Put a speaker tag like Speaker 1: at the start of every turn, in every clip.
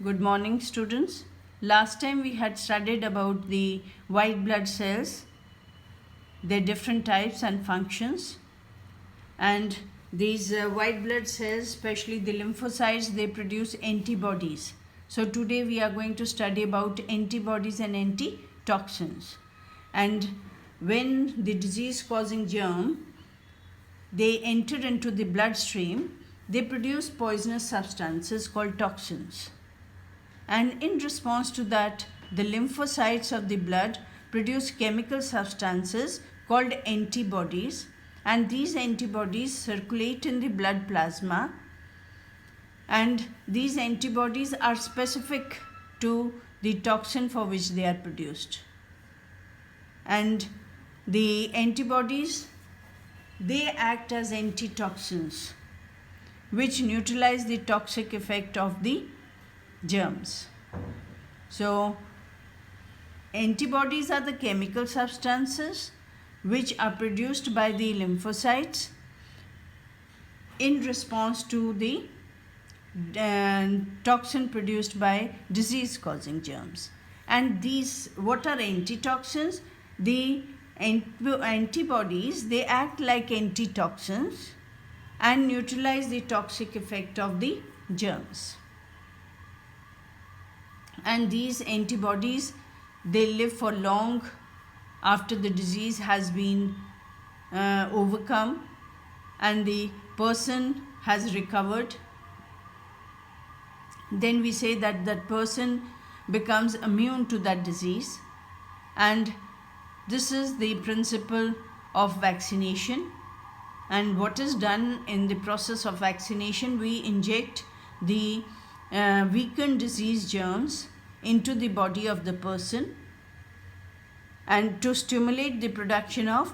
Speaker 1: Good morning, students. Last time we had studied about the white blood cells, their different types and functions. And these white blood cells, especially the lymphocytes, they produce antibodies. So today we are going to study about antibodies and antitoxins. And when the disease-causing germ, they enter into the bloodstream, they produce poisonous substances called toxins. And in response to that, the lymphocytes of the blood produce chemical substances called antibodies, and these antibodies circulate in the blood plasma, and these antibodies are specific to the toxin for which they are produced. And the antibodies, they act as antitoxins which neutralize the toxic effect of the germs. So antibodies are the chemical substances which are produced by the lymphocytes in response to the toxin produced by disease-causing germs. And these, what are antitoxins? The antibodies, they act like antitoxins and neutralize the toxic effect of the germs. And these antibodies, they live for long after the disease has been overcome and the person has recovered. Then we say that that person becomes immune to that disease, and this is the principle of vaccination. And what is done in the process of vaccination, we inject the weakened disease germs into the body of the person and to stimulate the production of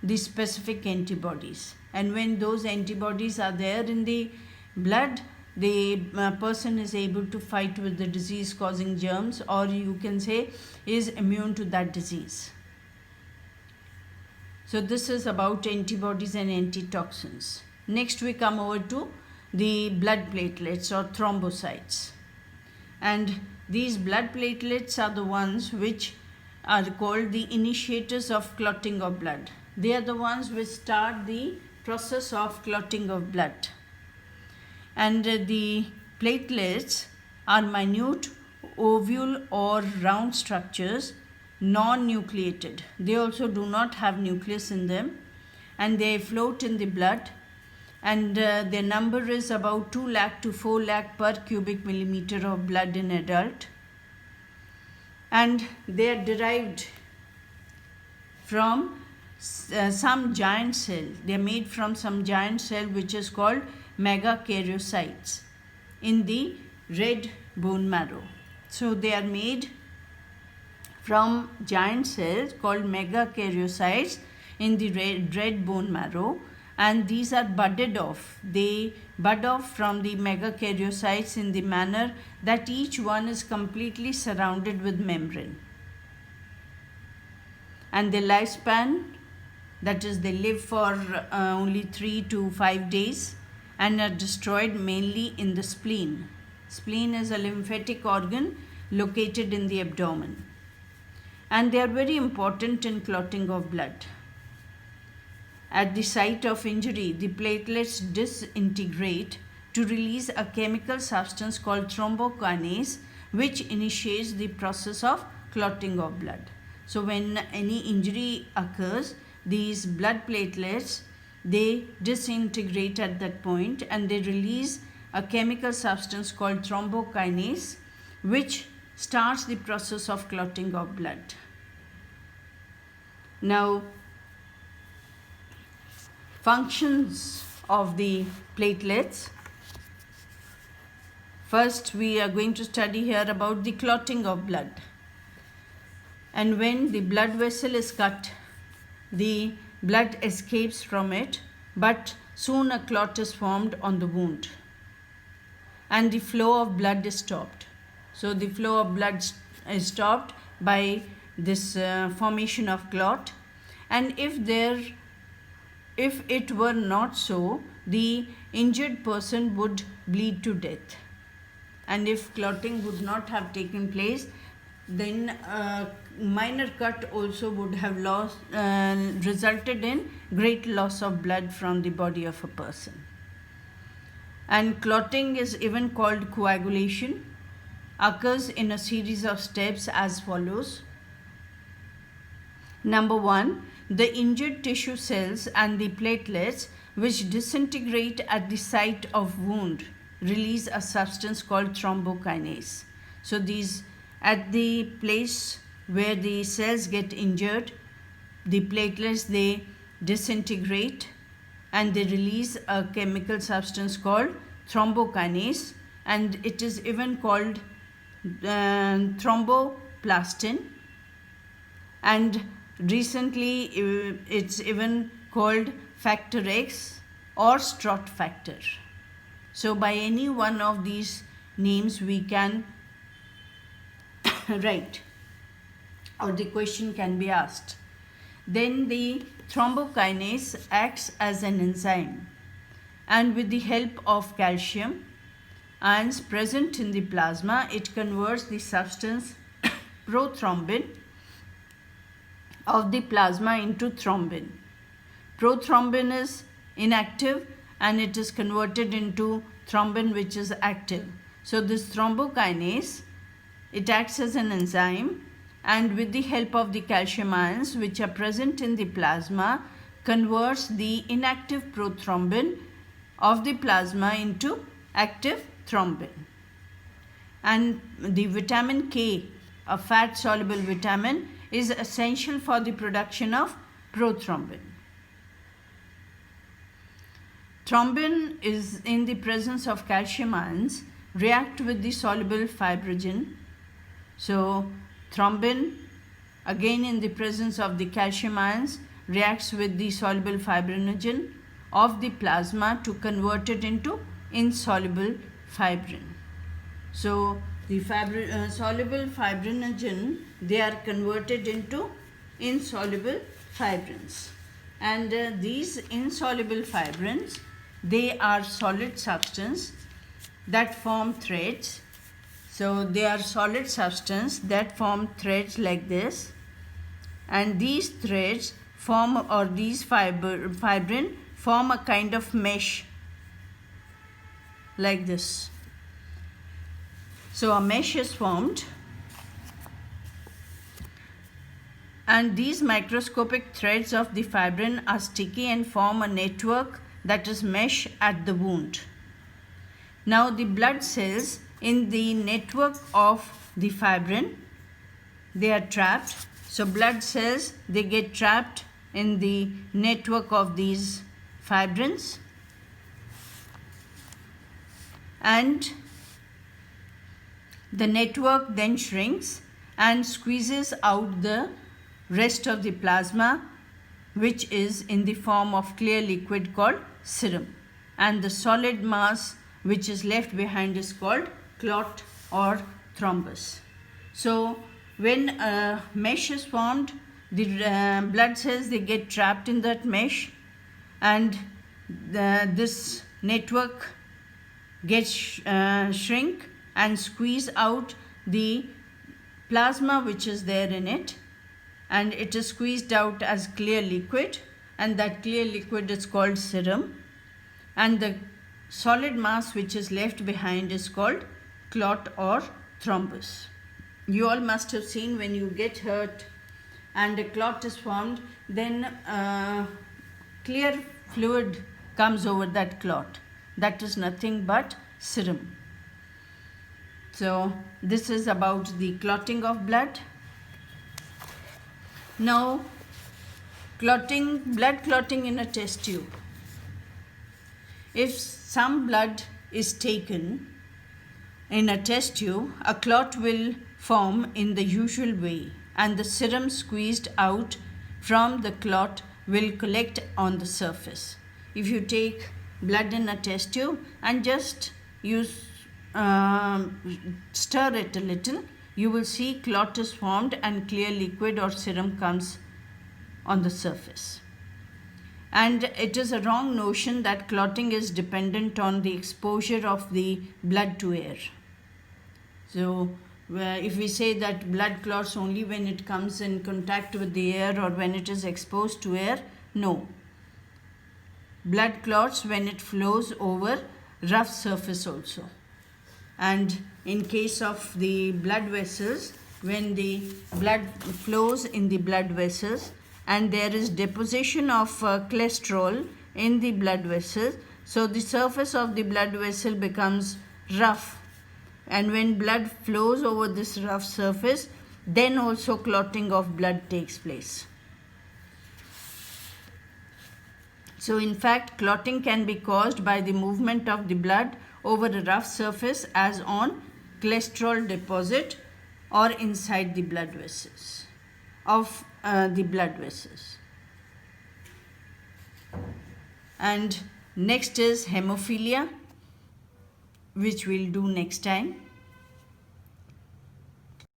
Speaker 1: the specific antibodies. And when those antibodies are there in the blood, the person is able to fight with the disease causing germs, or you can say is immune to that disease. So this is about antibodies and antitoxins. Next we come over to the blood platelets or thrombocytes. And these blood platelets are the ones which are called the initiators of clotting of blood. They are the ones which start the process of clotting of blood. And the platelets are minute ovule or round structures, non-nucleated. They also do not have nucleus in them, and they float in the blood, and their number is about 2 lakh to 4 lakh per cubic millimeter of blood in adult. And they are derived from some giant cell. They are made from some giant cell which is called megakaryocytes in the red bone marrow. So they are made from giant cells called megakaryocytes in the red bone marrow, and these are budded off. They bud off from the megakaryocytes in the manner that each one is completely surrounded with membrane. And their lifespan, that is, they live for only 3 to 5 days and are destroyed mainly in the spleen. Spleen is a lymphatic organ located in the abdomen, and they are very important in clotting of blood. At the site of injury, the platelets disintegrate to release a chemical substance called thrombokinase, which initiates the process of clotting of blood. So when any injury occurs, these blood platelets, they disintegrate at that point, and they release a chemical substance called thrombokinase, which starts the process of clotting of blood. Now, functions of the platelets. First, we are going to study here about the clotting of blood. And when the blood vessel is cut, the blood escapes from it, but soon a clot is formed on the wound, and the flow of blood is stopped. So the flow of blood is stopped by this formation of clot. And if it were not so, the injured person would bleed to death. and if clotting would not have taken place, then minor cut also would have resulted in great loss of blood from the body of a person. And clotting is even called coagulation, occurs in a series of steps as follows. Number 1, the injured tissue cells and the platelets which disintegrate at the site of wound release a substance called thrombokinase. So these, at the place where the cells get injured, the platelets, they disintegrate and they release a chemical substance called thrombokinase, and it is even called thromboplastin, and recently it's even called factor X or Stott factor. So by any one of these names we can write, or the question can be asked. Then the thrombokinase acts as an enzyme, and with the help of calcium ions present in the plasma, it converts the substance prothrombin of the plasma into thrombin. Prothrombin is inactive and it is converted into thrombin, which is active. So this thrombokinase, it acts as an enzyme, and with the help of the calcium ions which are present in the plasma, converts the inactive prothrombin of the plasma into active thrombin. And the vitamin K, a fat soluble vitamin, is essential for the production of prothrombin. Thrombin is in the presence of calcium ions react with the soluble fibrinogen. So thrombin, again in the presence of the calcium ions, reacts with the soluble fibrinogen of the plasma to convert it into insoluble fibrin. So the soluble fibrinogen, they are converted into insoluble fibrins, and these insoluble fibrins, they are solid substance that form threads. So they are solid substance that form threads like this, and these threads form, or these fibrin form a kind of mesh like this. So a mesh is formed, and these microscopic threads of the fibrin are sticky and form a network that is mesh at the wound. Now the blood cells in the network of the fibrin, they are trapped. So blood cells, they get trapped in the network of these fibrins, and the network then shrinks and squeezes out the rest of the plasma, which is in the form of clear liquid called serum, and the solid mass which is left behind is called clot or thrombus. So when a mesh is formed, the blood cells, they get trapped in that mesh, and this network gets shrink and squeeze out the plasma which is there in it, and it is squeezed out as clear liquid, and that clear liquid is called serum, and the solid mass which is left behind is called clot or thrombus. You all must have seen when you get hurt and a clot is formed, then clear fluid comes over that clot. That is nothing but serum. So this is about the clotting of blood. Now, blood clotting in a test tube. If some blood is taken in a test tube, a clot will form in the usual way, and the serum squeezed out from the clot will collect on the surface. If you take blood in a test tube and just stir it a little, you will see clot is formed and clear liquid or serum comes on the surface. And it is a wrong notion that clotting is dependent on the exposure of the blood to air. So if we say that blood clots only when it comes in contact with the air or when it is exposed to air, no. Blood clots when it flows over rough surface also. And in case of the blood vessels, when the blood flows in the blood vessels and there is deposition of cholesterol in the blood vessels, so the surface of the blood vessel becomes rough, and when blood flows over this rough surface, then also clotting of blood takes place. So in fact, clotting can be caused by the movement of the blood over a rough surface as on cholesterol deposit or inside the blood vessels of the blood vessels. And next is hemophilia, which we'll do next time.